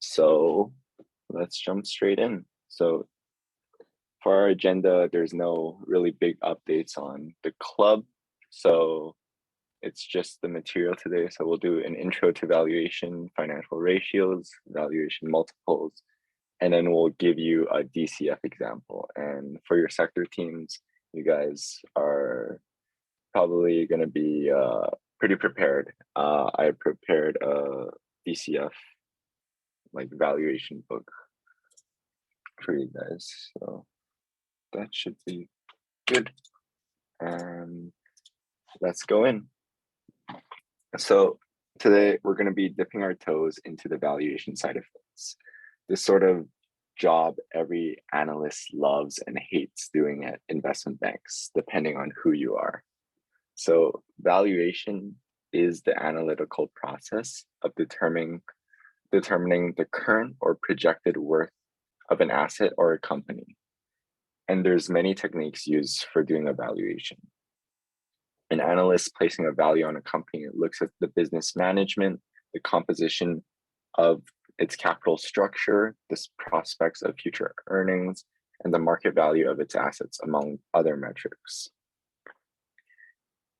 So let's jump straight in. So for our agenda, there's no really big updates on the club. So it's just the material today. So we'll do an intro to valuation, financial ratios, valuation multiples, and then we'll give you a DCF example. And for your sector teams, you guys are probably going to be pretty prepared. I prepared a DCF like valuation book for you guys, so that should be good. And let's go in. So today we're going to be dipping our toes into the valuation side of things. This sort of job every analyst loves and hates doing at investment banks, depending on who you are. So valuation is the analytical process of determining the current or projected worth of an asset or a company. And there's many techniques used for doing a valuation. An analyst placing a value on a company looks at the business management, the composition of its capital structure, the prospects of future earnings, and the market value of its assets, among other metrics.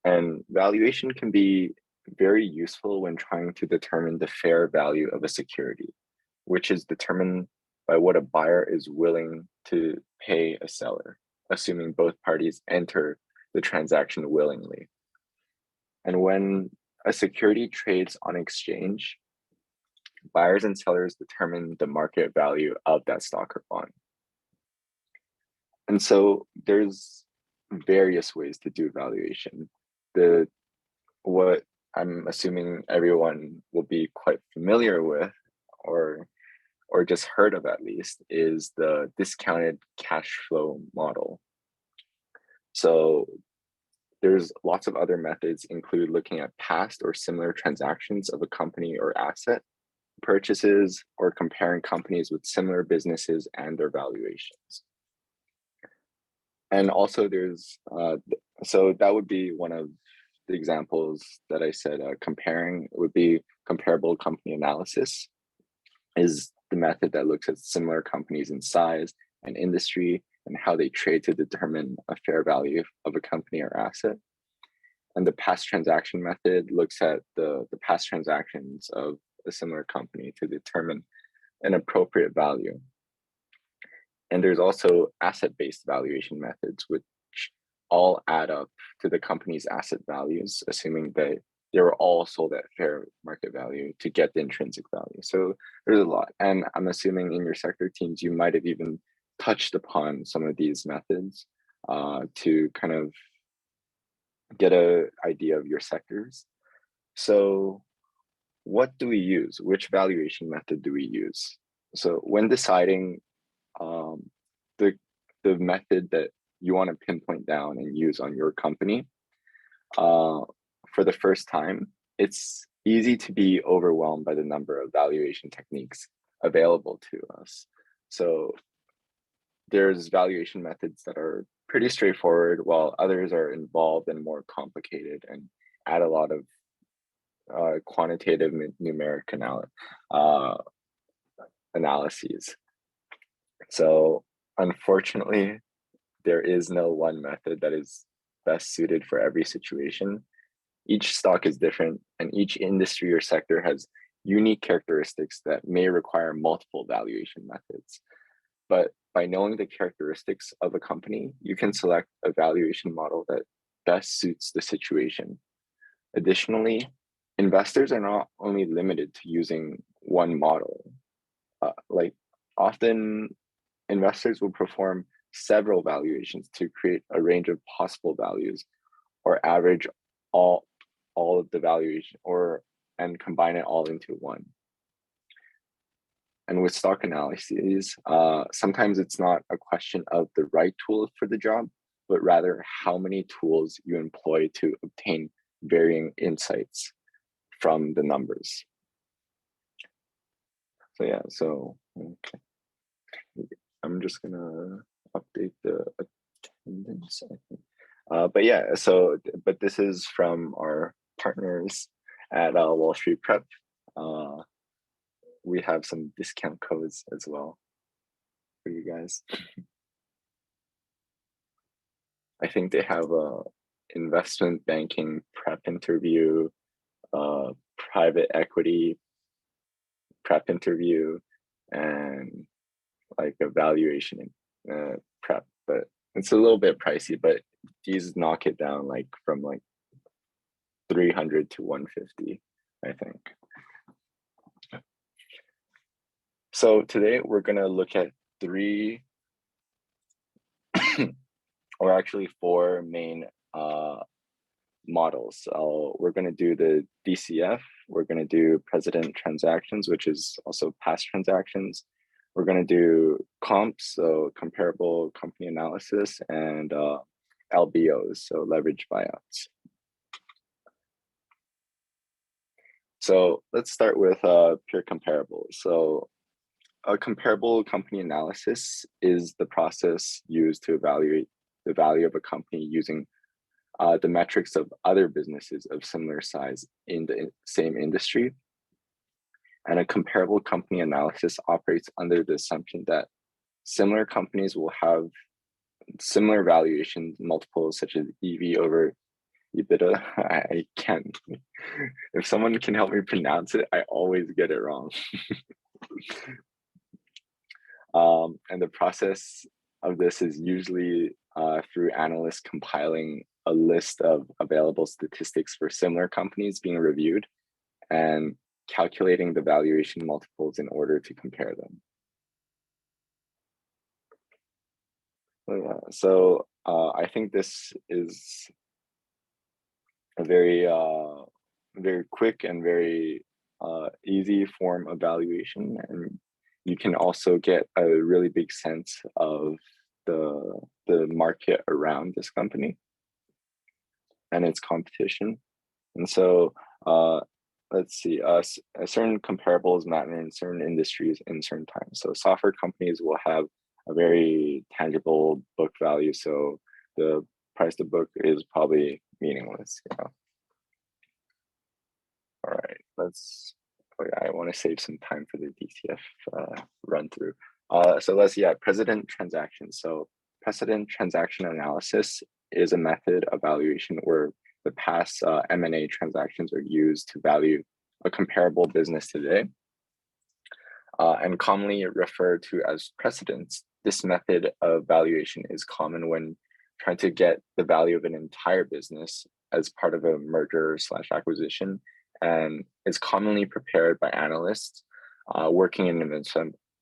And valuation can be very useful when trying to determine the fair value of a security, which is determined by what a buyer is willing to pay a seller, assuming both parties enter the transaction willingly. And when a security trades on exchange, buyers and sellers determine the market value of that stock or bond. And so there's various ways to do valuation. What I'm assuming everyone will be quite familiar with, or just heard of at least, is the discounted cash flow model. So there's lots of other methods, include looking at past or similar transactions of a company or asset, purchases, or comparing companies with similar businesses and their valuations. And also there's, so that would be one of the examples that I said, comparing would be comparable company analysis, is the method that looks at similar companies in size and industry and how they trade to determine a fair value of a company or asset. And the past transaction method looks at the past transactions of a similar company to determine an appropriate value. And there's also asset-based valuation methods, which all add up to the company's asset values, assuming that they were all sold at fair market value to get the intrinsic value. So there's a lot. And I'm assuming in your sector teams, you might have even touched upon some of these methods to kind of get an idea of your sectors. So what do we use? Which valuation method do we use? So when deciding the method that you want to pinpoint down and use on your company, for the first time, it's easy to be overwhelmed by the number of valuation techniques available to us. So there's valuation methods that are pretty straightforward, while others are involved and more complicated and add a lot of quantitative numeric analyses. So unfortunately, there is no one method that is best suited for every situation. Each stock is different, and each industry or sector has unique characteristics that may require multiple valuation methods. But by knowing the characteristics of a company, you can select a valuation model that best suits the situation. Additionally, investors are not only limited to using one model. Like often, investors will perform several valuations to create a range of possible values, or average all of the valuation, and combine it all into one. And with stock analyses, sometimes it's not a question of the right tool for the job, but rather how many tools you employ to obtain varying insights from the numbers. So yeah, okay. I'm just gonna update the attendance, I think. But yeah, but this is from our partners at Wall Street Prep. we have some discount codes as well for you guys. I think they have a investment banking prep interview, private equity prep interview, and like a valuation prep, but it's a little bit pricey, but these knock it down like from like 300 to 150, I think. So today we're gonna look at three or actually four main models. We're going to do the DCF, we're going to do precedent transactions, which is also past transactions. We're going to do comps, so comparable company analysis, and LBOs, so leverage buyouts. So let's start with pure comparables. So a comparable company analysis is the process used to evaluate the value of a company using the metrics of other businesses of similar size in the same industry. And a comparable company analysis operates under the assumption that similar companies will have similar valuation multiples, such as EV over EBITDA. I can't. If someone can help me pronounce it, I always get it wrong. And the process of this is usually through analysts compiling a list of available statistics for similar companies being reviewed and calculating the valuation multiples in order to compare them. So I think this is a very quick and very easy form of valuation, and you can also get a really big sense of the market around this company and its competition. And so let's see, certain comparables matter in certain industries in certain times. So software companies will have a very tangible book value, so the price to book is probably meaningless, you know. All right, I want to save some time for the DCF run through. So precedent transactions. So precedent transaction analysis is a method of valuation where the past M&A transactions are used to value a comparable business today, and commonly referred to as precedents. This method of valuation is common when trying to get the value of an entire business as part of a merger / acquisition, and it's commonly prepared by analysts working in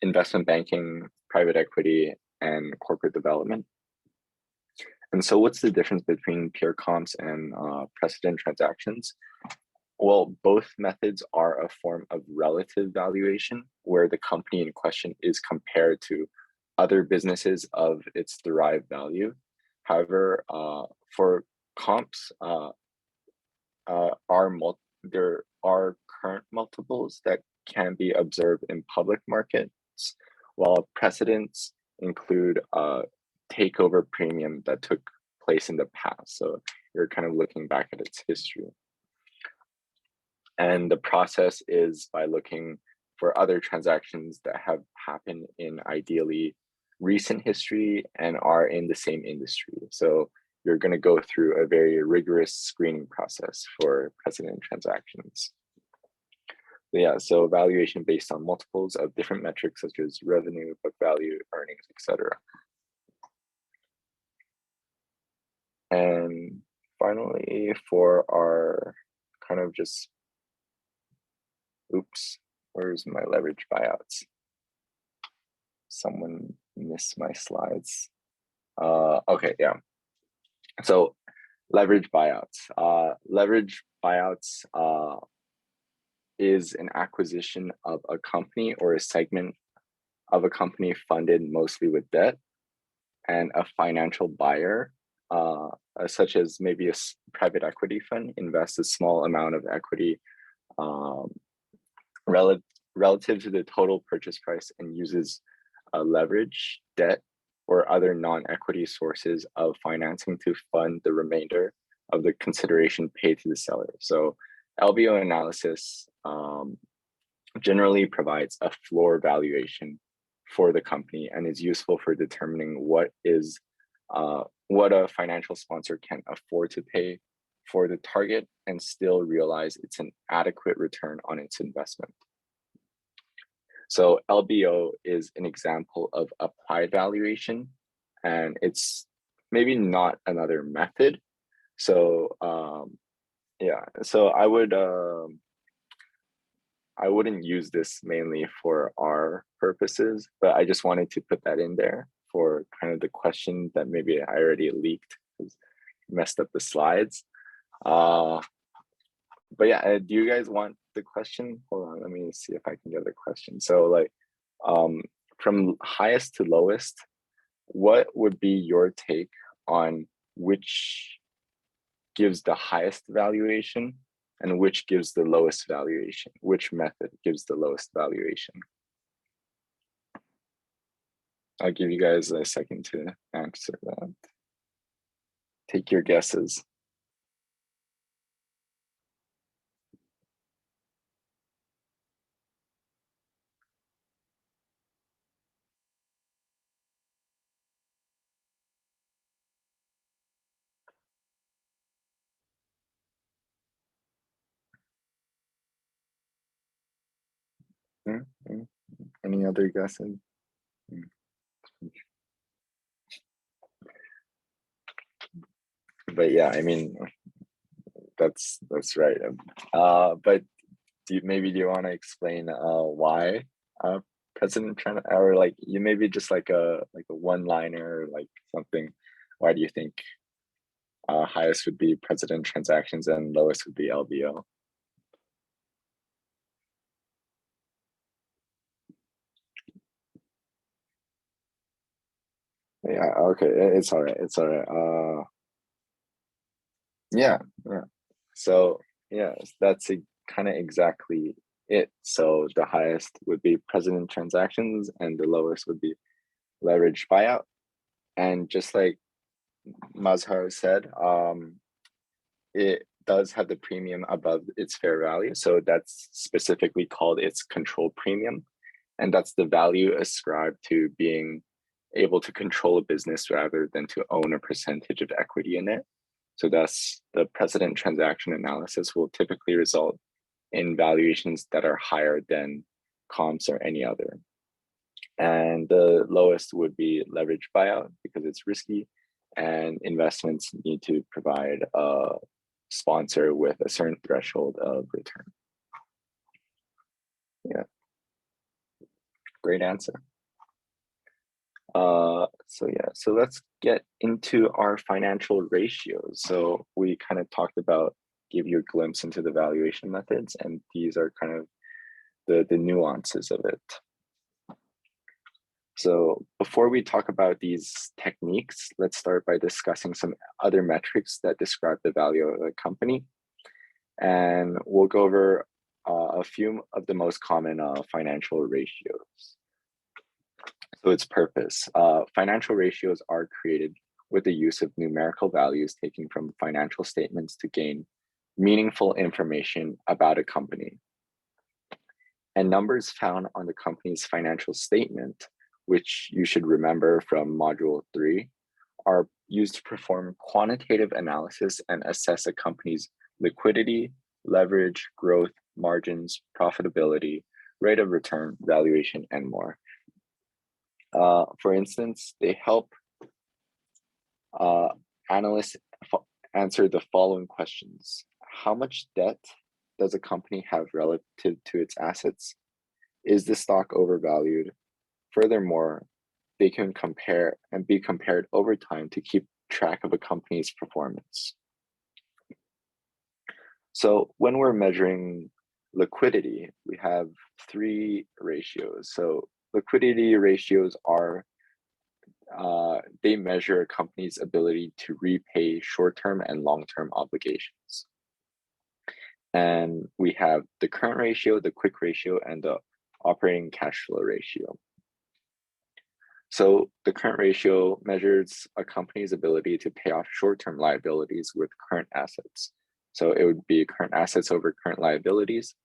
investment banking, private equity, and corporate development. And so what's the difference between pure comps and precedent transactions? Well, both methods are a form of relative valuation where the company in question is compared to other businesses of its derived value. However, for comps, there are current multiples that can be observed in public markets, while precedents include takeover premium that took place in the past. So you're kind of looking back at its history. And the process is by looking for other transactions that have happened in ideally recent history and are in the same industry. So you're going to go through a very rigorous screening process for precedent transactions. So valuation based on multiples of different metrics such as revenue, book value, earnings, etc. And finally, for our kind of just, oops, where's my leverage buyouts? Someone missed my slides. Okay, yeah. So leverage buyouts. Leverage buyouts is an acquisition of a company or a segment of a company funded mostly with debt, and a financial buyer, such as maybe a private equity fund, invests a small amount of equity relative to the total purchase price and uses leverage, debt, or other non-equity sources of financing to fund the remainder of the consideration paid to the seller. So LBO analysis generally provides a floor valuation for the company and is useful for determining what a financial sponsor can afford to pay for the target and still realize it's an adequate return on its investment. So LBO is an example of applied valuation, and it's maybe not another method. So yeah, so I wouldn't use this mainly for our purposes, but I just wanted to put that in there for kind of the question that maybe I already leaked because messed up the slides. But yeah, do you guys want the question? Hold on, let me see if I can get the question. So like, from highest to lowest, what would be your take on which gives the highest valuation and which gives the lowest valuation? Which method gives the lowest valuation? I'll give you guys a second to answer that. Take your guesses. Any other guesses? But yeah, I mean, that's right. But do you want to explain why President Trump, or like you maybe just like a one-liner, like something? Why do you think highest would be president transactions and lowest would be LBO? Yeah, okay, it's all right. It's all right. Yeah, yeah. So yeah, that's kind of exactly it. So the highest would be president transactions and the lowest would be leverage buyout. And just like Mazhar said, it does have the premium above its fair value. So that's specifically called its control premium. And that's the value ascribed to being able to control a business rather than to own a percentage of equity in it. So thus the precedent transaction analysis will typically result in valuations that are higher than comps or any other. And the lowest would be leverage buyout because it's risky and investments need to provide a sponsor with a certain threshold of return. Yeah, great answer. So let's get into our financial ratios. So we kind of talked about, give you a glimpse into the valuation methods, and these are kind of the nuances of it. So before we talk about these techniques, let's start by discussing some other metrics that describe the value of a company. And we'll go over a few of the most common financial ratios. So its purpose. Financial ratios are created with the use of numerical values taken from financial statements to gain meaningful information about a company. And numbers found on the company's financial statement, which you should remember from Module 3, are used to perform quantitative analysis and assess a company's liquidity, leverage, growth, margins, profitability, rate of return, valuation, and more. For instance, they help analysts answer the following questions. How much debt does a company have relative to its assets? Is the stock overvalued? Furthermore, they can compare and be compared over time to keep track of a company's performance. So when we're measuring liquidity, we have 3 ratios. So liquidity ratios are they measure a company's ability to repay short-term and long-term obligations. And we have the current ratio, the quick ratio, and the operating cash flow ratio. So the current ratio measures a company's ability to pay off short-term liabilities with current assets. So it would be current assets over current liabilities.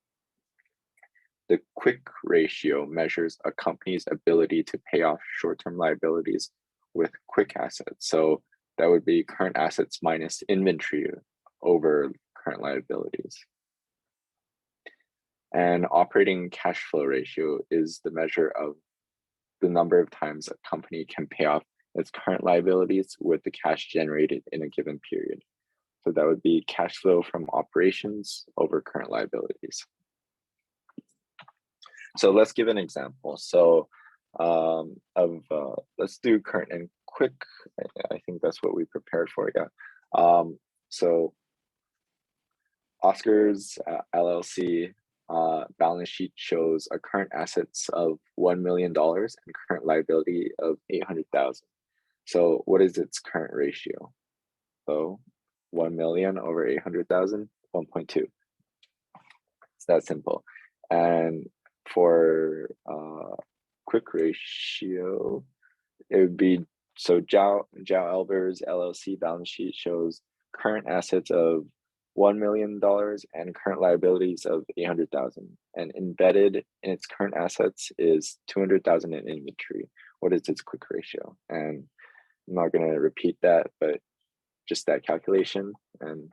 The quick ratio measures a company's ability to pay off short-term liabilities with quick assets. So that would be current assets minus inventory over current liabilities. And operating cash flow ratio is the measure of the number of times a company can pay off its current liabilities with the cash generated in a given period. So that would be cash flow from operations over current liabilities. So let's give an example. So let's do current and quick. I think that's what we prepared for, yeah. So Oscars LLC balance sheet shows a current assets of $1 million and current liability of 800,000. So what is its current ratio? So 1 million over 800,000, 1.2. It's that simple. And for quick ratio, it would be, so Zhao Aalbers LLC balance sheet shows current assets of $1 million and current liabilities of 800,000. And embedded in its current assets is 200,000 in inventory. What is its quick ratio? And I'm not going to repeat that, but just that calculation, and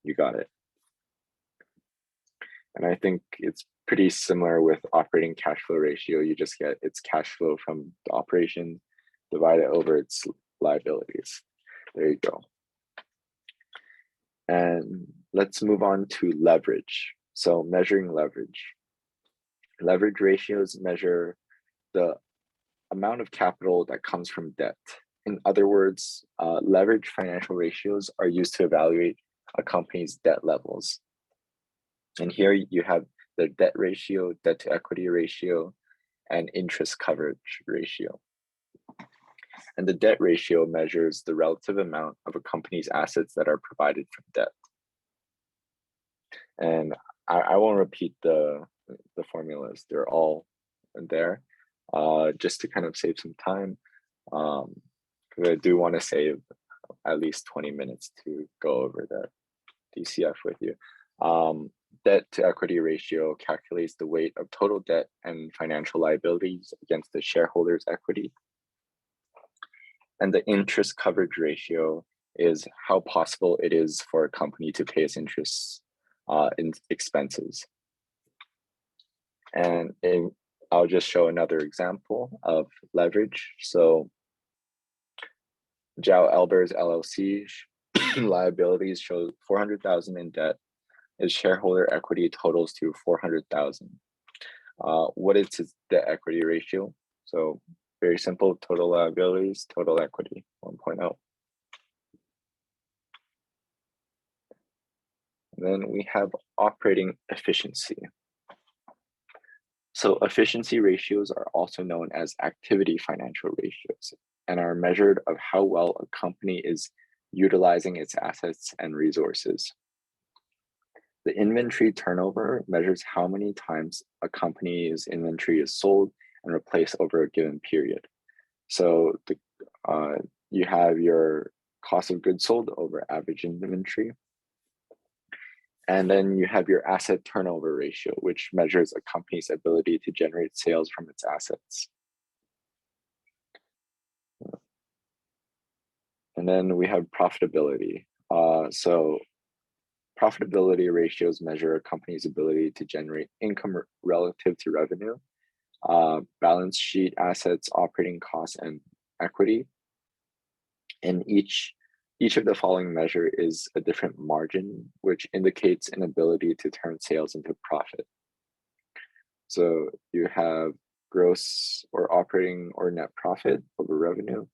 you got it. And I think it's pretty similar with operating cash flow ratio. You just get its cash flow from the operation, divide it over its liabilities. There you go. And let's move on to leverage. So measuring leverage. Leverage ratios measure the amount of capital that comes from debt. In other words, leverage financial ratios are used to evaluate a company's debt levels. And here you have the debt ratio, debt to equity ratio, and interest coverage ratio. And the debt ratio measures the relative amount of a company's assets that are provided from debt. And I won't repeat the formulas, they're all there, just to kind of save some time. Because I do want to save at least 20 minutes to go over the DCF with you. Debt to equity ratio calculates the weight of total debt and financial liabilities against the shareholders' equity. And the interest coverage ratio is how possible it is for a company to pay its interest in expenses. And I'll just show another example of leverage. So Zhao Aalbers LLC liabilities show 400,000 in debt. Its shareholder equity totals to 400,000. What is its debt equity ratio? So very simple, total liabilities, total equity, 1.0. And then we have operating efficiency. So efficiency ratios are also known as activity financial ratios and are measured of how well a company is utilizing its assets and resources. The inventory turnover measures how many times a company's inventory is sold and replaced over a given period. So you have your cost of goods sold over average inventory. And then you have your asset turnover ratio, which measures a company's ability to generate sales from its assets. And then we have profitability. So profitability ratios measure a company's ability to generate income relative to revenue, balance sheet assets, operating costs, and equity. And each of the following measure is a different margin, which indicates an ability to turn sales into profit. So you have gross or operating or net profit over revenue.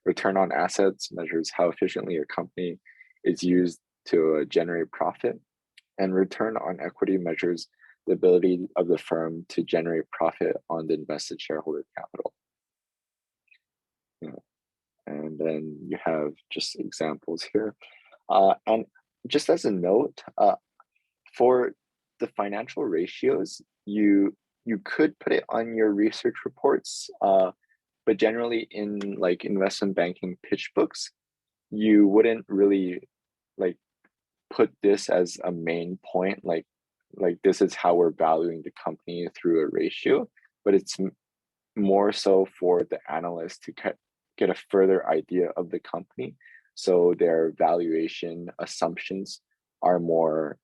Return on assets measures how efficiently a company is used to generate profit. And return on equity measures the ability of the firm to generate profit on the invested shareholder capital. And then you have just examples here. And just as a note, for the financial ratios, you could put it on your research reports, but generally in like investment banking pitch books, you wouldn't really like put this as a main point, like like this is how we're valuing the company through a ratio, but it's more so for the analyst to get a further idea of the company, so their valuation assumptions are more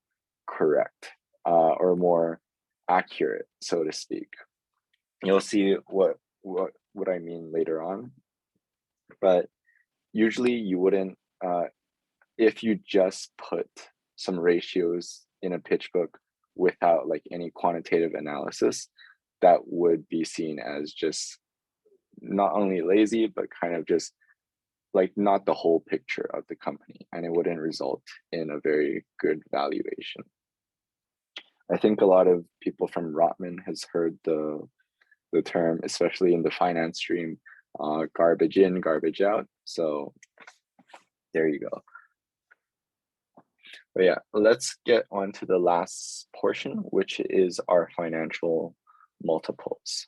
correct, or more accurate, so to speak. You'll see what I mean later on, but usually you wouldn't, if you just put some ratios in a pitch book without like any quantitative analysis, that would be seen as just not only lazy, but kind of just like not the whole picture of the company, and it wouldn't result in a very good valuation. I think a lot of people from Rotman has heard the term, especially in the finance stream, garbage in, garbage out. So there you go. But yeah, let's get on to the last portion, which is our financial multiples.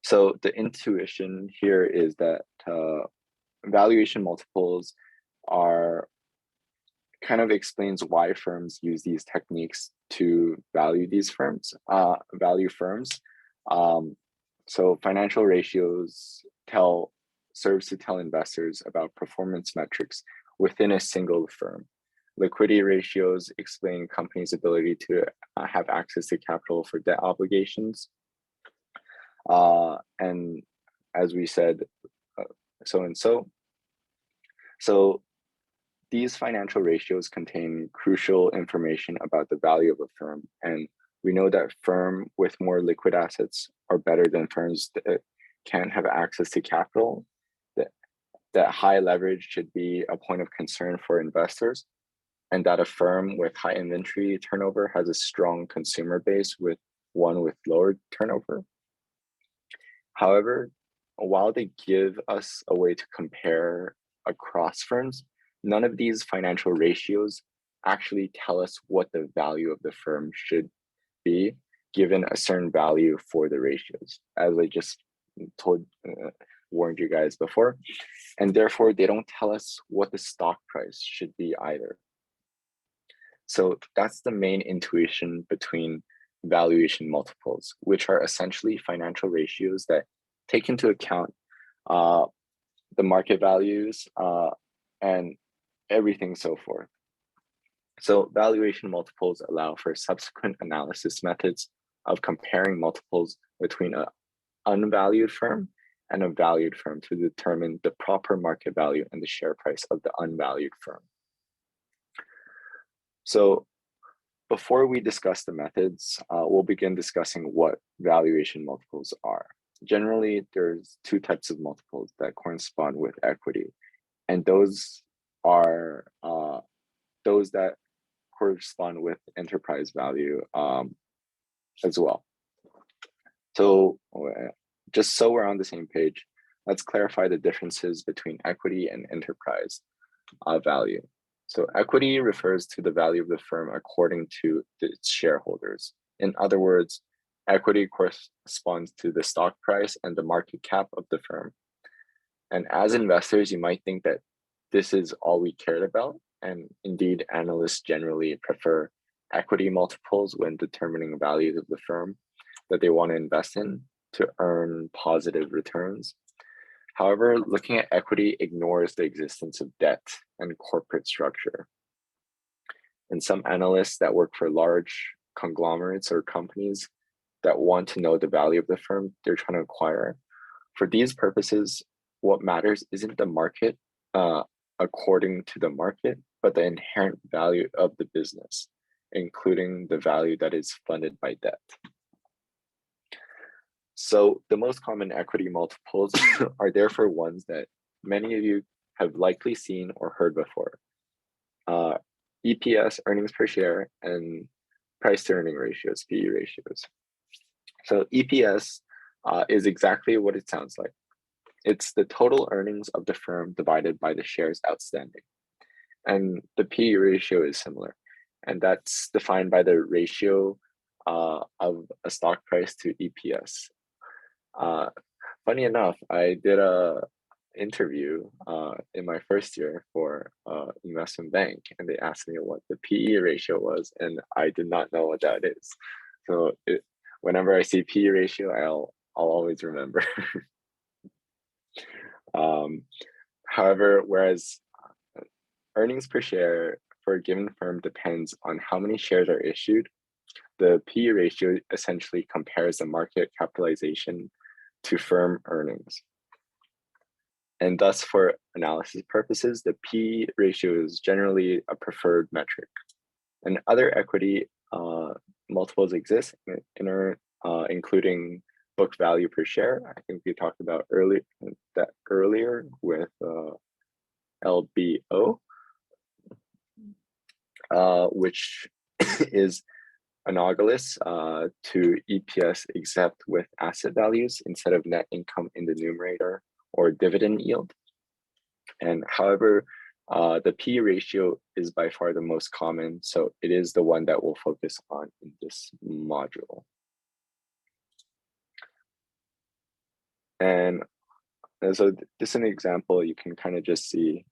So the intuition here is that valuation multiples are kind of explains why firms use these techniques to value these firms, value firms. So financial ratios serves to tell investors about performance metrics within a single firm. Liquidity ratios explain companies' ability to have access to capital for debt obligations. And as we said, so and so. So these financial ratios contain crucial information about the value of a firm. And we know that firms with more liquid assets are better than firms that can't have access to capital. That high leverage should be a point of concern for investors, and that a firm with high inventory turnover has a strong consumer base with one with lower turnover. However, while they give us a way to compare across firms, none of these financial ratios actually tell us what the value of the firm should be given a certain value for the ratios, as I just warned you guys before. And therefore, they don't tell us what the stock price should be either. So that's the main intuition between valuation multiples, which are essentially financial ratios that take into account the market values and everything so forth. So valuation multiples allow for subsequent analysis methods of comparing multiples between an unvalued firm and a valued firm to determine the proper market value and the share price of the unvalued firm. So before we discuss the methods, we'll begin discussing what valuation multiples are. Generally, there's two types of multiples that correspond with equity, and those are those that correspond with enterprise value as well. So just so we're on the same page, let's clarify the differences between equity and enterprise value. So equity refers to the value of the firm according to its shareholders. In other words, equity corresponds to the stock price and the market cap of the firm. And as investors, you might think that this is all we cared about. And indeed, analysts generally prefer equity multiples when determining values of the firm that they want to invest in to earn positive returns. However, looking at equity ignores the existence of debt and corporate structure. And some analysts that work for large conglomerates or companies that want to know the value of the firm they're trying to acquire, for these purposes, what matters isn't the market according to the market, but the inherent value of the business, including the value that is funded by debt. So the most common equity multiples are therefore ones that many of you have likely seen or heard before. EPS, earnings per share, and price to earning ratios, PE ratios. So EPS is exactly what it sounds like. It's the total earnings of the firm divided by the shares outstanding. And the PE ratio is similar. And that's defined by the ratio of a stock price to EPS. Funny enough, I did a interview in my first year for investment bank, and they asked me what the PE ratio was, and I did not know what that is. So whenever I see PE ratio, I'll always remember. However, whereas earnings per share for a given firm depends on how many shares are issued, the PE ratio essentially compares the market capitalization to firm earnings. And thus, for analysis purposes, the P ratio is generally a preferred metric. And other equity multiples exist, including book value per share. I think we talked about earlier with LBO, which is analogous to EPS, except with asset values instead of net income in the numerator or dividend yield. And however, the P ratio is by far the most common, so it is the one that we'll focus on in this module. And so this is an example you can kind of just see.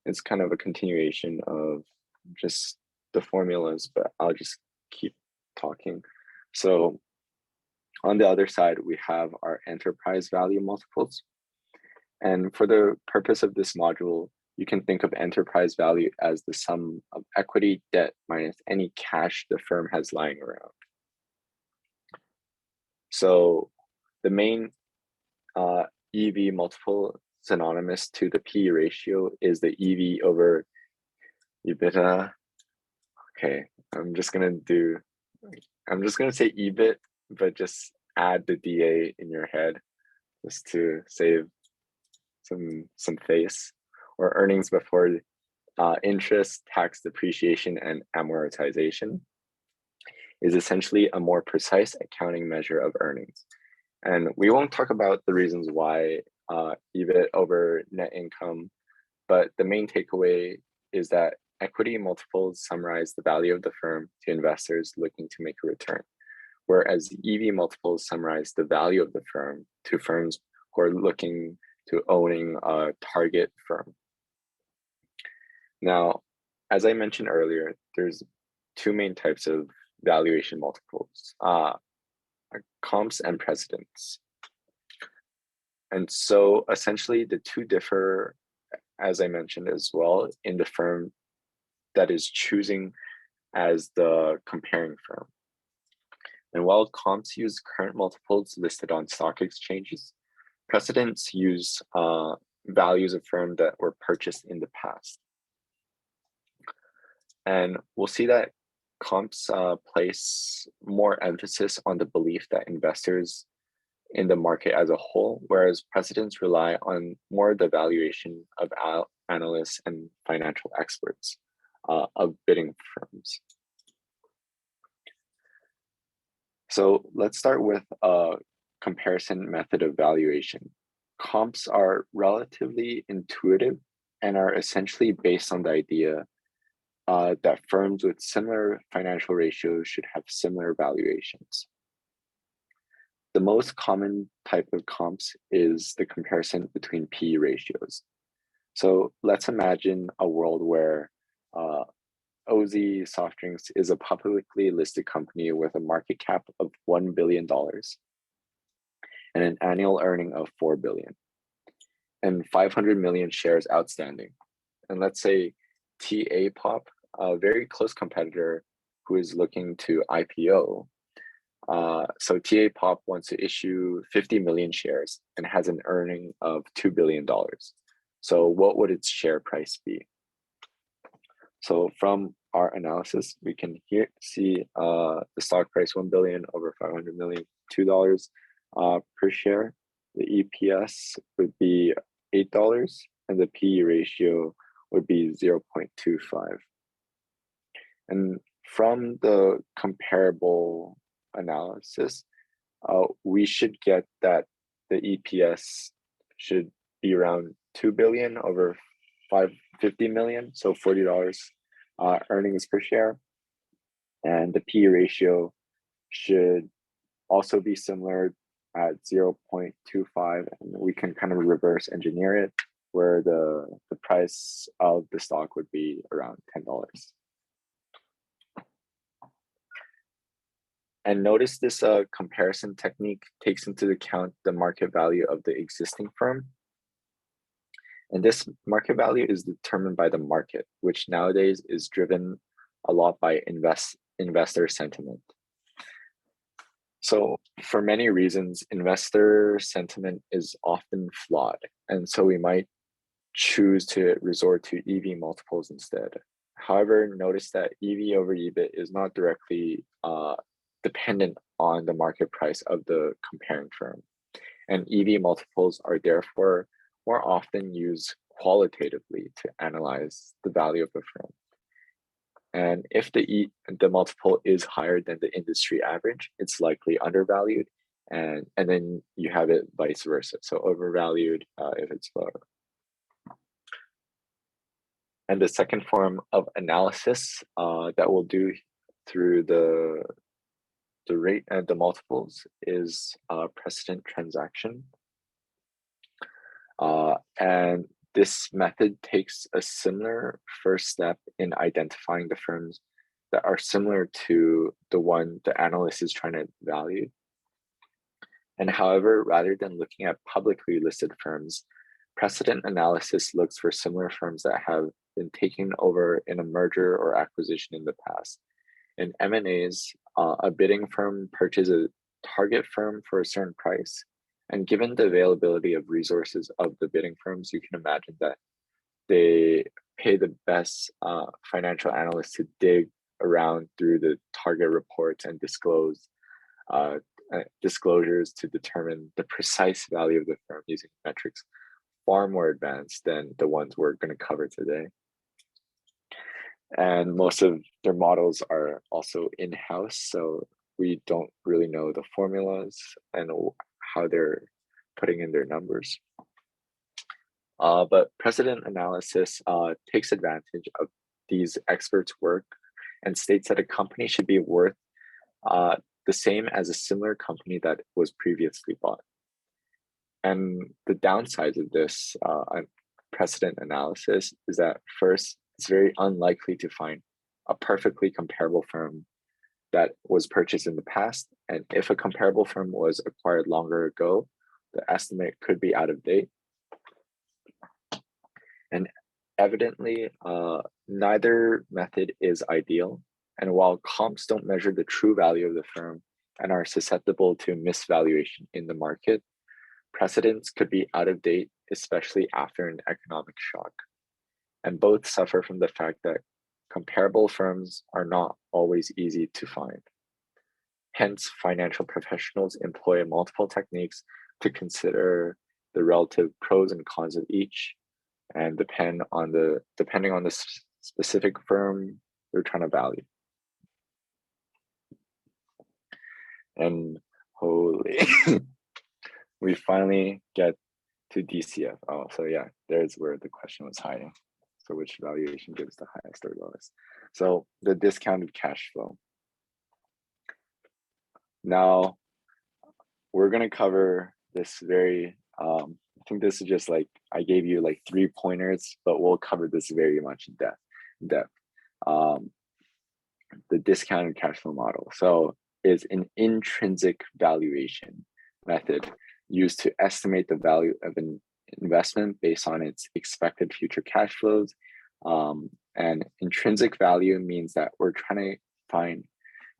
It's kind of a continuation of just the formulas, but I'll just keep talking. So on the other side, we have our enterprise value multiples. And for the purpose of this module, you can think of enterprise value as the sum of equity, debt, minus any cash the firm has lying around. So the main EV multiple synonymous to the P ratio is the EV over EBITDA. Okay, I'm just gonna say EBIT, but just add the DA in your head just to save some face, or earnings before interest, tax, depreciation, and amortization, is essentially a more precise accounting measure of earnings. And we won't talk about the reasons why EBIT over net income, but the main takeaway is that equity multiples summarize the value of the firm to investors looking to make a return, whereas EV multiples summarize the value of the firm to firms who are looking to owning a target firm. Now, as I mentioned earlier, there's two main types of valuation multiples, comps and precedents. And so essentially the two differ, as I mentioned as well, in the firm that is choosing as the comparing firm. And while comps use current multiples listed on stock exchanges, precedents use values of firm that were purchased in the past. And we'll see that comps place more emphasis on the belief that investors in the market as a whole, whereas precedents rely on more the valuation of analysts and financial experts of bidding firms. So let's start with a comparison method of valuation. Comps are relatively intuitive and are essentially based on the idea that firms with similar financial ratios should have similar valuations. The most common type of comps is the comparison between P ratios. So let's imagine a world where OZ Soft Drinks is a publicly listed company with a market cap of $1 billion and an annual earning of $4 billion and 500 million shares outstanding. And let's say TA Pop, a very close competitor who is looking to IPO. So TA Pop wants to issue 50 million shares and has an earning of $2 billion. So what would its share price be? So from our analysis, we can see the stock price 1 billion over 500 million, $2 per share. The EPS would be $8 and the PE ratio would be 0.25. And from the comparable analysis, we should get that the EPS should be around 2 billion over 550 million, so $40 earnings per share. And the PE ratio should also be similar at 0.25, and we can kind of reverse engineer it where the price of the stock would be around $10. And notice this comparison technique takes into account the market value of the existing firm. And this market value is determined by the market, which nowadays is driven a lot by investor sentiment. So for many reasons, investor sentiment is often flawed. And so we might choose to resort to EV multiples instead. However, notice that EV over EBIT is not directly dependent on the market price of the comparing firm. And EV multiples are therefore more often used qualitatively to analyze the value of a firm. And if the multiple is higher than the industry average, it's likely undervalued, and then you have it vice versa. So overvalued if it's lower. And the second form of analysis that we'll do through the rate and the multiples is precedent transaction. And this method takes a similar first step in identifying the firms that are similar to the one the analyst is trying to value. And however, rather than looking at publicly listed firms, precedent analysis looks for similar firms that have been taken over in a merger or acquisition in the past. In M&As, a bidding firm purchases a target firm for a certain price. And given the availability of resources of the bidding firms, you can imagine that they pay the best financial analysts to dig around through the target reports and disclosures to determine the precise value of the firm using metrics far more advanced than the ones we're going to cover today. And most of their models are also in-house, so we don't really know the formulas and how they're putting in their numbers. But precedent analysis takes advantage of these experts' work and states that a company should be worth the same as a similar company that was previously bought. And the downsides of this precedent analysis is that first, it's very unlikely to find a perfectly comparable firm that was purchased in the past. And if a comparable firm was acquired longer ago, the estimate could be out of date. And evidently, neither method is ideal. And while comps don't measure the true value of the firm and are susceptible to misvaluation in the market, precedents could be out of date, especially after an economic shock. And both suffer from the fact that comparable firms are not always easy to find. Hence, financial professionals employ multiple techniques to consider the relative pros and cons of each, and depending on the specific firm they're trying to value. And holy, we finally get to DCF. Oh, so yeah, there's where the question was hiding. So which valuation gives the highest or lowest? So the discounted cash flow. Now, we're going to cover this very, I think this is just like, I gave you like 3 pointers, but we'll cover this very much in depth. The discounted cash flow model. So is an intrinsic valuation method used to estimate the value of an investment based on its expected future cash flows. And intrinsic value means that we're trying to find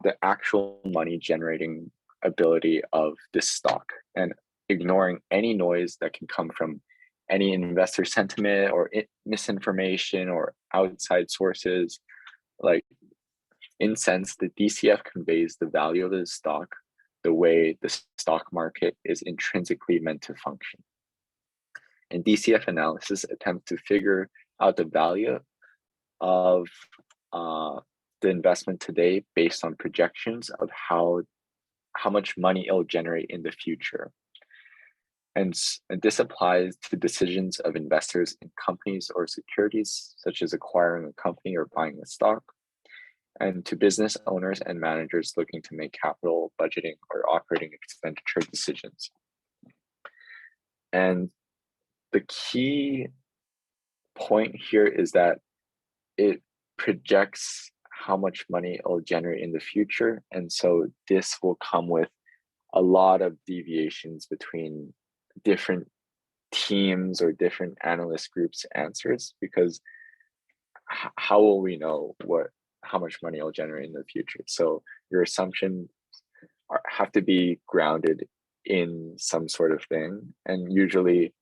the actual money generating ability of this stock and ignoring any noise that can come from any investor sentiment or misinformation or outside sources. Like, in sense, the DCF conveys the value of the stock the way the stock market is intrinsically meant to function. And DCF analysis attempts to figure out the value of the investment today based on projections of how much money it'll generate in the future. And this applies to decisions of investors in companies or securities, such as acquiring a company or buying a stock. and to business owners and managers looking to make capital budgeting or operating expenditure decisions. And the key point here is that it projects how much money it will generate in the future. And so this will come with a lot of deviations between different teams or different analyst groups' answers, because how will we know how much money it'll generate in the future? So your assumptions have to be grounded in some sort of thing. And usually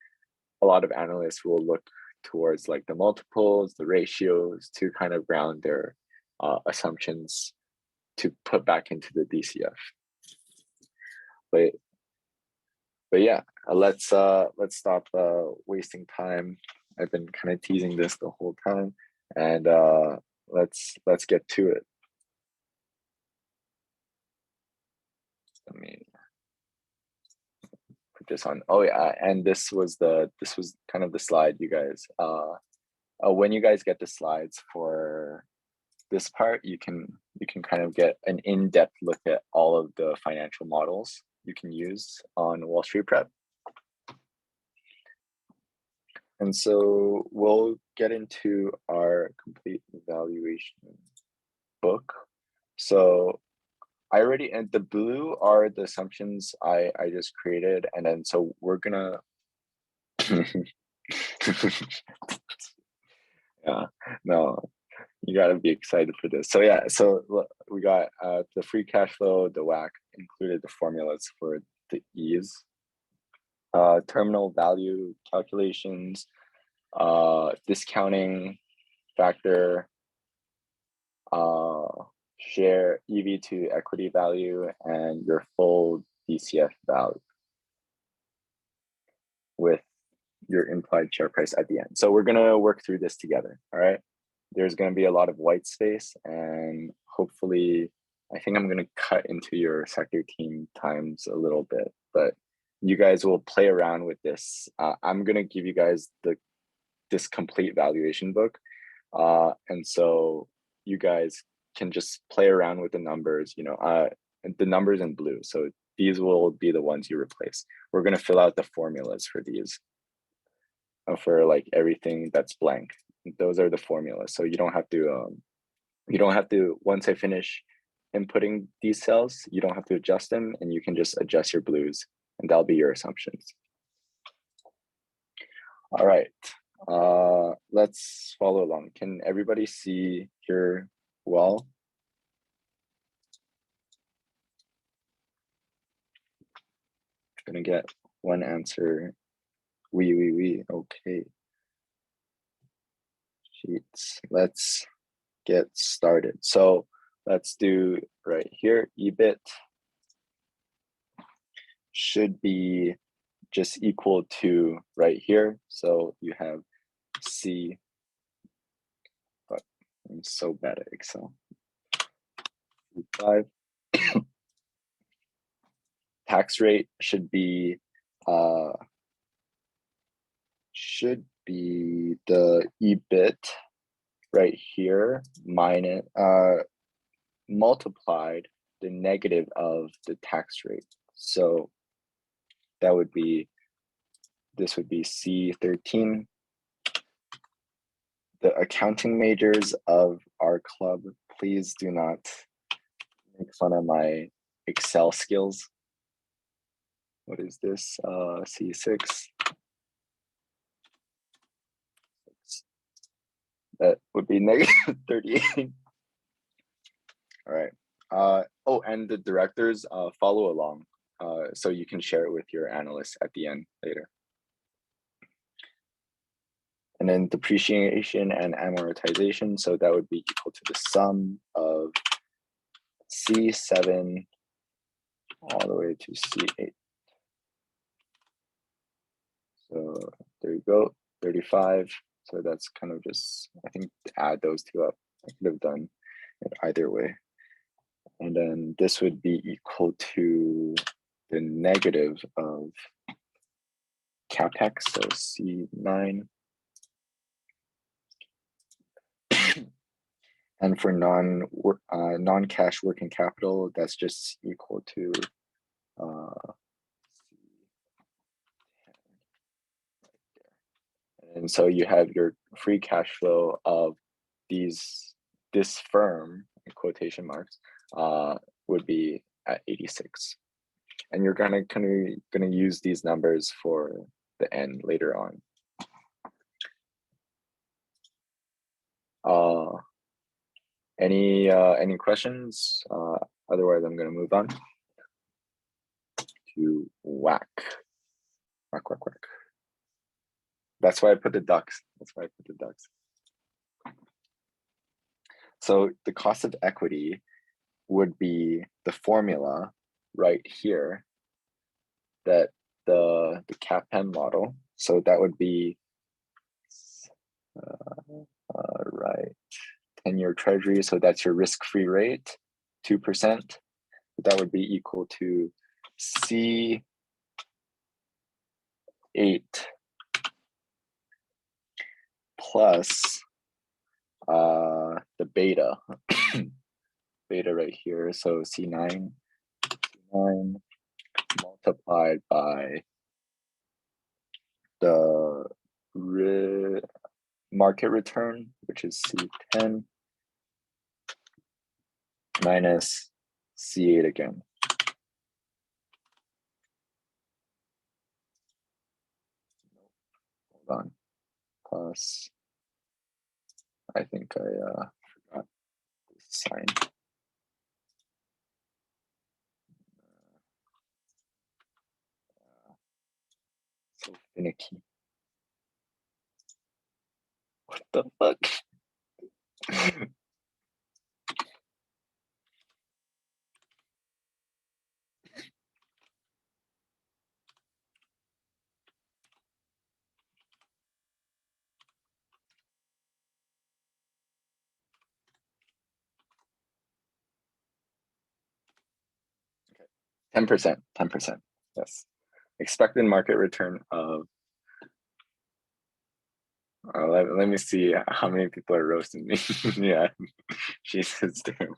a lot of analysts will look towards like the multiples, the ratios to kind of ground their assumptions to put back into the DCF. But yeah, let's stop wasting time. I've been kind of teasing this the whole time, and let's get to it. Let me put this on. Oh yeah, and this was kind of the slide, you guys. When you guys get the slides for this part, you can kind of get an in-depth look at all of the financial models you can use on Wall Street Prep. And so we'll get into our complete valuation book. So and the blue are the assumptions I just created, and then so we're gonna yeah, no, you gotta be excited for this. So yeah, so we got the free cash flow, the WACC, included the formulas for the E's, terminal value calculations, discounting factor, share EV to equity value, and your full DCF value with your implied share price at the end. So we're gonna work through this together, all right? There's gonna be a lot of white space, and hopefully, I think I'm gonna cut into your sector team times a little bit, but you guys will play around with this. I'm gonna give you guys this complete valuation book. And so you guys can just play around with the numbers, the numbers in blue. So these will be the ones you replace. We're gonna fill out the formulas for these, for like everything that's blank. Those are the formulas. So you don't have to, once I finish inputting these cells, you don't have to adjust them, and you can just adjust your blues, and that'll be your assumptions. All right, let's follow along. Can everybody see here well? I'm gonna get one answer. We, okay. Sheets, let's get started. So let's do right here, EBIT should be just equal to right here. So you have C, but I'm so bad at Excel. 5. Tax rate should be the EBIT right here minus multiplied the negative of the tax rate. So that would be, this would be C13. The accounting majors of our club, please do not make fun of my Excel skills. What is this? C6. That would be negative 38. All right. Oh, and the directors follow along, so you can share it with your analysts at the end later. And then depreciation and amortization, so that would be equal to the sum of C7 all the way to C8. So there you go, 35. So that's kind of just, I think, to add those two up. I could have done it either way. And then this would be equal to the negative of capex, so C9. And for non-cash working capital, that's just equal to and so you have your free cash flow of this firm in quotation marks would be at 86. And you're gonna use these numbers for the end later on. Any questions? Otherwise, I'm gonna move on to whack. That's why I put the ducks. So the cost of equity would be the formula right here that the CAPM model. So that would be right 10-year treasury. So that's your risk-free rate, 2%. That would be equal to C8 plus the beta beta right here. So C9 multiplied by the market return, which is C10 minus C8 again. Hold on. Plus, I think I forgot this sign. So finicky. What the fuck? 10%. Yes. Expected market return of let me see how many people are roasting me. Yeah, Jesus, terrible.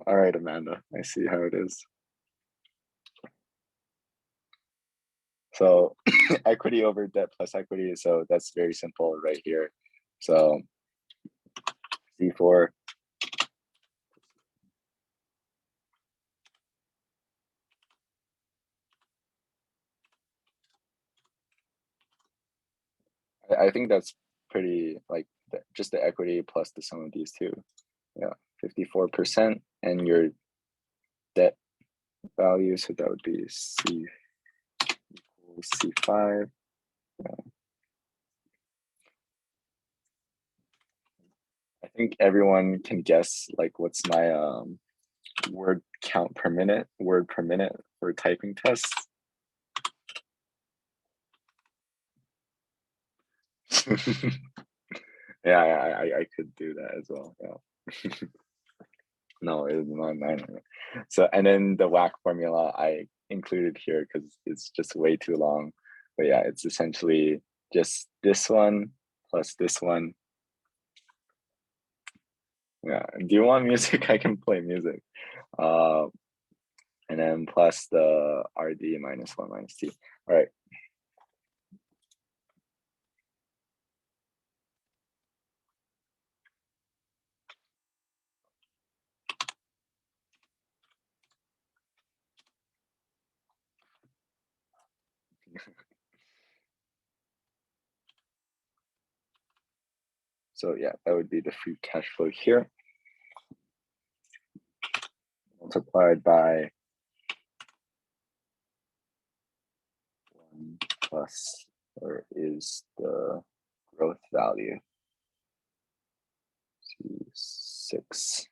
All right, Amanda. I see how it is. So equity over debt plus equity. So that's very simple right here. So C4 I think that's pretty like just the equity plus the sum of these two. Yeah, 54% and your debt value. So that would be C equals C5. Yeah. I think everyone can guess like what's my word count per minute, word per minute for typing tests. Yeah, I could do that as well. Yeah. No, it was not 900. So, and then the whack formula I included here because it's just way too long. But yeah, it's essentially just this one plus this one. Yeah. Do you want music? I can play music. And then plus the RD minus 1 minus T. All right. So yeah, that would be the free cash flow here. Multiplied by 1 plus, or is the growth value, C6.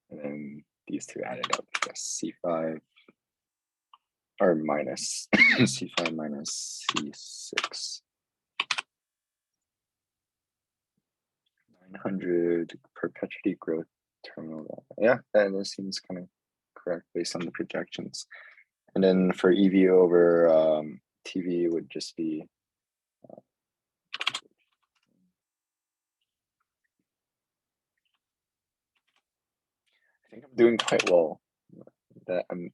And then these two added up, yes, C5, or minus C5 minus C6. 900 perpetuity growth terminal. Yeah, that seems kind of correct based on the projections. And then for EV over TV would just be I think I'm doing quite well. That I'm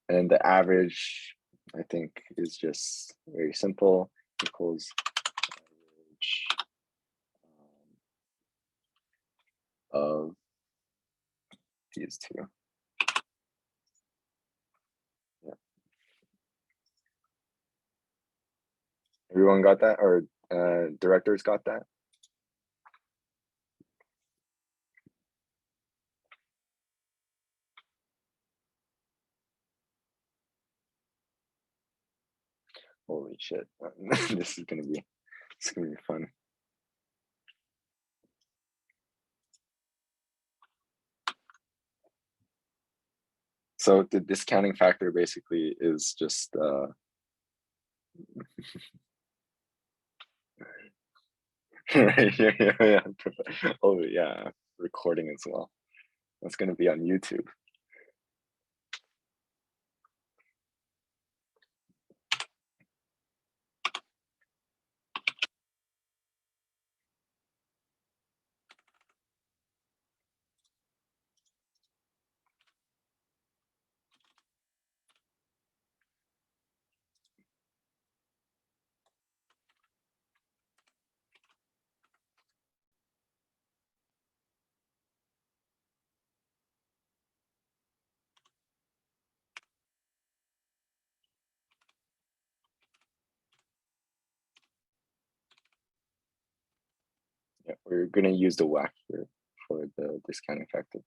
and the average I think is just very simple, equals average of these two. Yeah. Everyone got that, or directors got that? Holy shit. This is gonna be fun. So the discounting factor basically is just right here, yeah. Oh yeah, recording as well. That's gonna be on YouTube. Yeah, we're gonna use the WACC here for the discounting factor.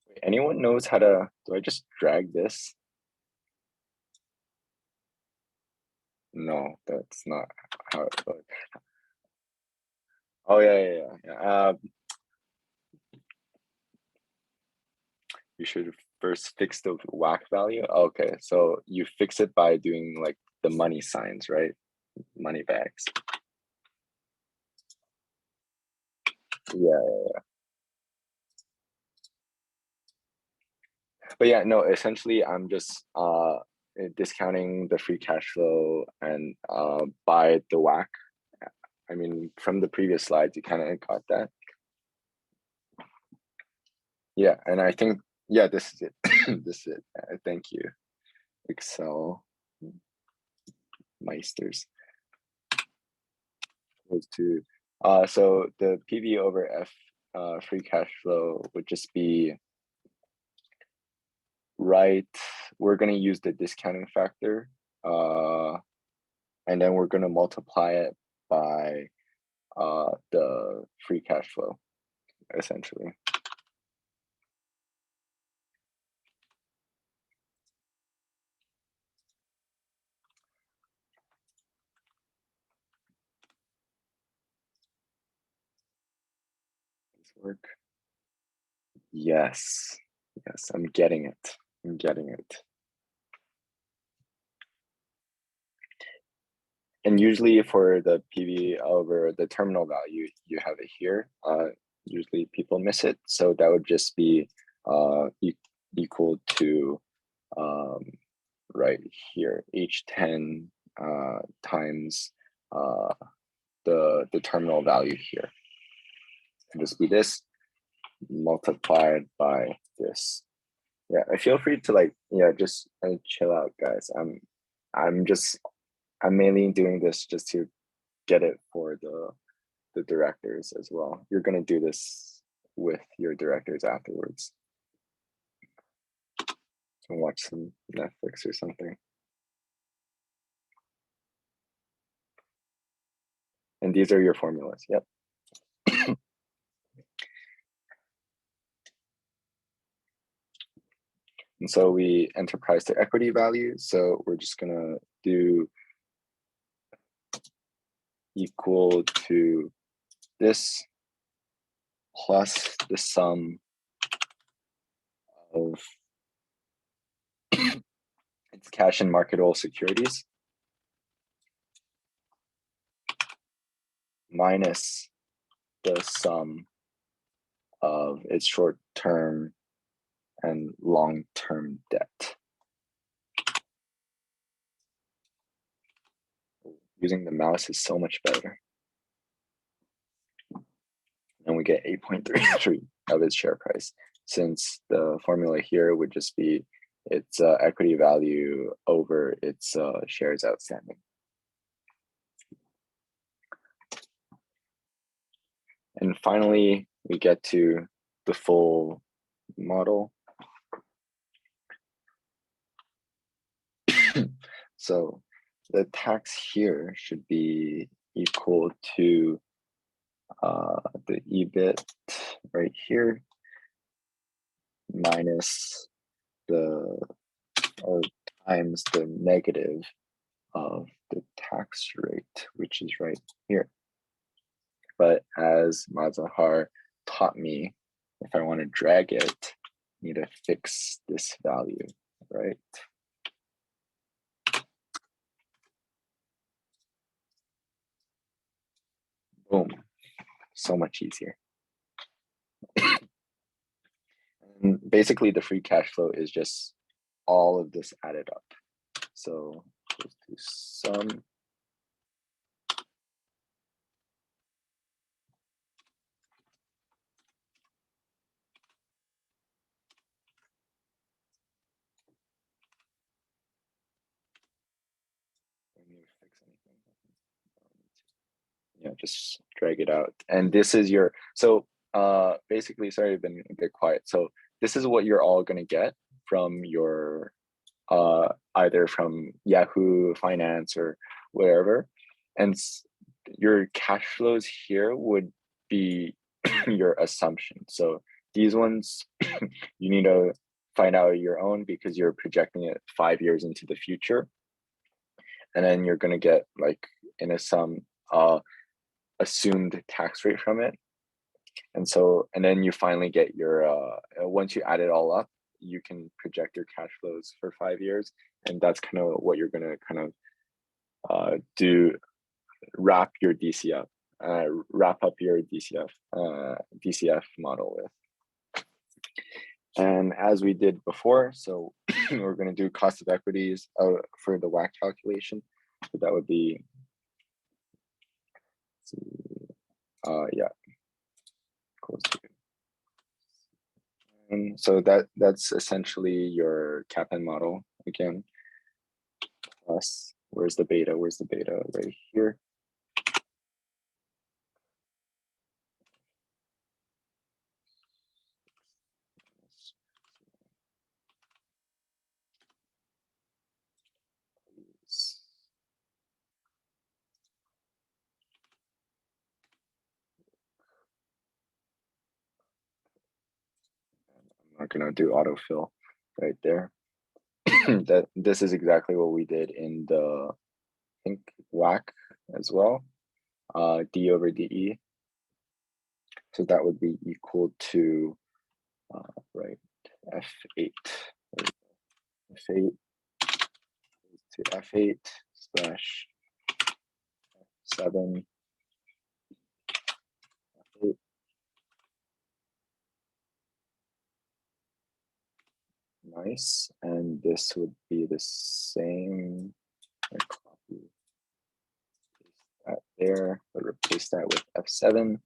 Wait, anyone knows how to, do I just drag this? No, that's not how it goes. Oh yeah. You should first fix the WACC value. Okay, so you fix it by doing like the money signs, right? Money bags. Yeah. But yeah, no, essentially I'm just discounting the free cash flow and by the WACC. I mean, from the previous slides, you kind of got that. Yeah, and I think, yeah, this is it. This is it. Thank you, Excel Meisters. Goes to, so the PV over F free cash flow would just be, right, we're going to use the discounting factor, and then we're going to multiply it by the free cash flow, essentially. Does this work? Yes, I'm getting it. I'm getting it. And usually for the PV over the terminal value, you have it here. Usually people miss it. So that would just be equal to right here, H10 times the terminal value here. It'll just be this multiplied by this. Yeah, I feel free to like, yeah, just chill out, guys. I'm mainly doing this just to get it for the directors as well. You're gonna do this with your directors afterwards. And watch some Netflix or something. And these are your formulas. Yep. And so we enterprise to equity value. So we're just gonna do equal to this plus the sum of its cash and marketable securities minus the sum of its short-term and long-term debt. Using the mouse is so much better. And we get 8.33 of its share price, since the formula here would just be its equity value over its shares outstanding. And finally, we get to the full model. So the tax here should be equal to the EBIT right here minus the, or times the negative of the tax rate, which is right here. But as Mazahar taught me, if I want to drag it, I need to fix this value, right? Boom, so much easier. And basically the free cash flow is just all of this added up. So let's do sum. Yeah, just drag it out. And this is your, so basically, sorry, I've been a bit quiet. So this is what you're all gonna get from your, either from Yahoo Finance or wherever. And your cash flows here would be your assumption. So these ones, you need to find out your own because you're projecting it 5 years into the future. And then you're gonna get like in a sum, assumed tax rate from it. And so, and then you finally get your, once you add it all up, you can project your cash flows for 5 years. And that's kind of what you're gonna kind of wrap your DCF, wrap up your DCF model with. And as we did before, so we're gonna do cost of equities for the WACC calculation. So that would be, yeah, close to it. And so that's essentially your CAPM model again. Plus, where's the beta? Where's the beta? Right here. I'm not gonna do autofill right there. That this is exactly what we did in the, I think, WACC as well. D over DE. So that would be equal to right, F8. F8 to F8 slash F7. F8. Nice. And this would be the same. Copy that there, but replace that with F7.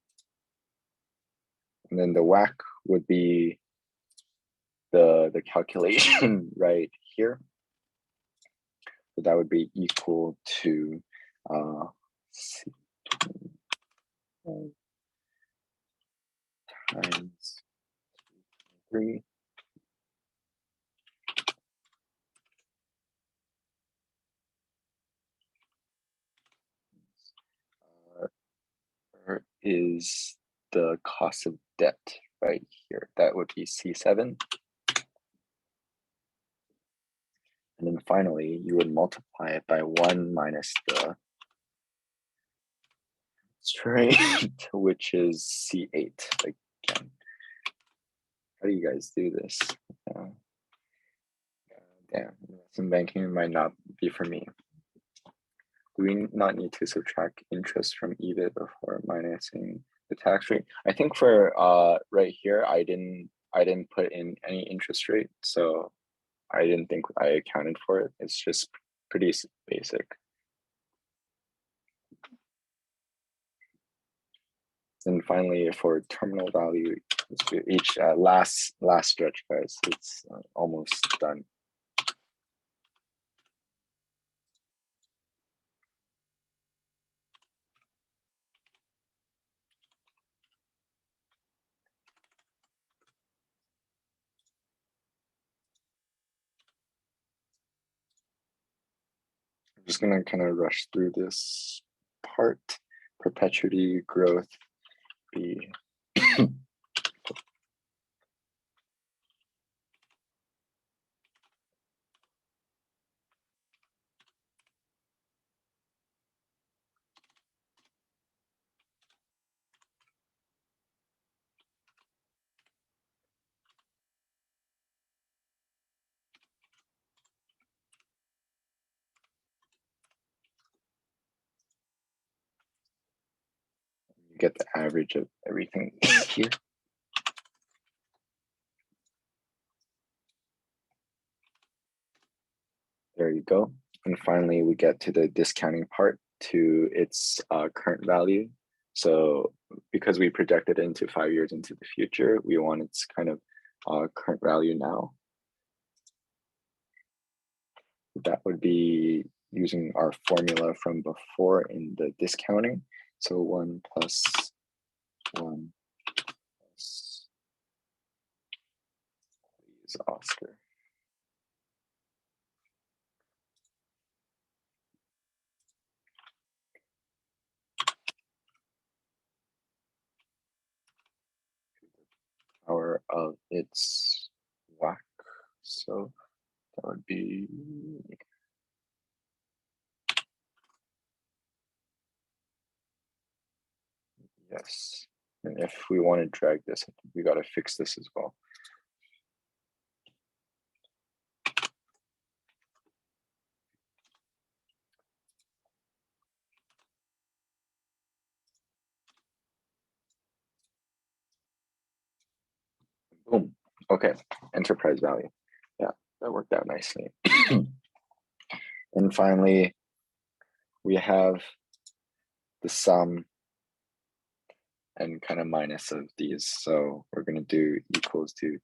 And then the WACC would be the calculation right here. So that would be equal to times 3. Is the cost of debt right here. That would be C7. And then finally, you would multiply it by 1 minus the rate, which is C8 again. How do you guys do this? Damn, investment banking might not be for me. Do we not need to subtract interest from EBIT before minusing the tax rate. I think for right here, I didn't put in any interest rate, so I didn't think I accounted for it. It's just pretty basic. And finally, for terminal value, each last stretch, guys. It's almost done. I'm just gonna kind of rush through this part. Perpetuity growth B. You get the average of everything here. There you go. And finally, we get to the discounting part to its current value. So because we projected into 5 years into the future, we want its kind of current value now. That would be using our formula from before in the discounting. So 1 plus 1 plus is Oscar. Power of its whack. So that would be yes. And if we want to drag this, I think we got to fix this as well. Boom. Okay. Enterprise value. Yeah, that worked out nicely. And finally, we have the sum and kind of minus of these. So we're going to do equals to,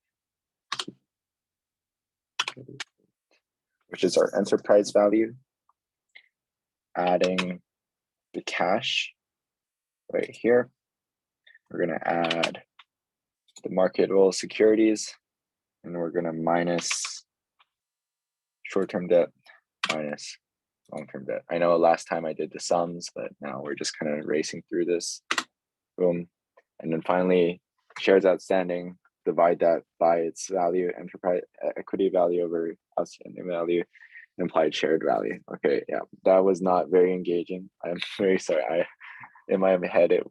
which is our enterprise value, adding the cash right here. We're going to add the marketable securities, and we're going to minus short-term debt minus long-term debt. I know last time I did the sums, but now we're just kind of racing through this. Boom. And then finally, shares outstanding, divide that by its value, enterprise equity value over outstanding value, implied shared value. Okay, yeah, that was not very engaging. I'm very sorry. In my head, it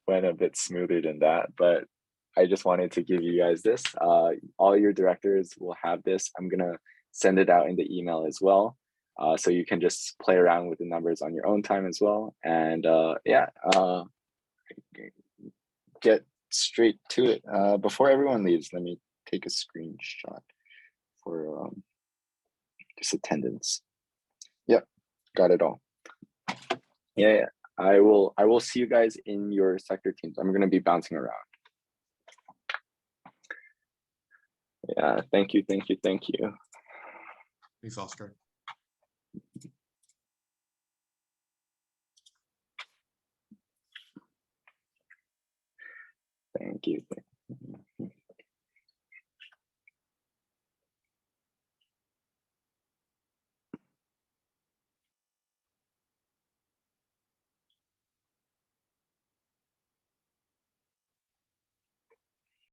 went a bit smoother than that, but I just wanted to give you guys this. All your directors will have this. I'm gonna send it out in the email as well. So you can just play around with the numbers on your own time as well. And yeah, get straight to it. Before everyone leaves, let me take a screenshot for just attendance. Yep, got it all. Yeah, I will see you guys in your sector teams. I'm gonna be bouncing around. Yeah, thank you. Thanks, Oscar.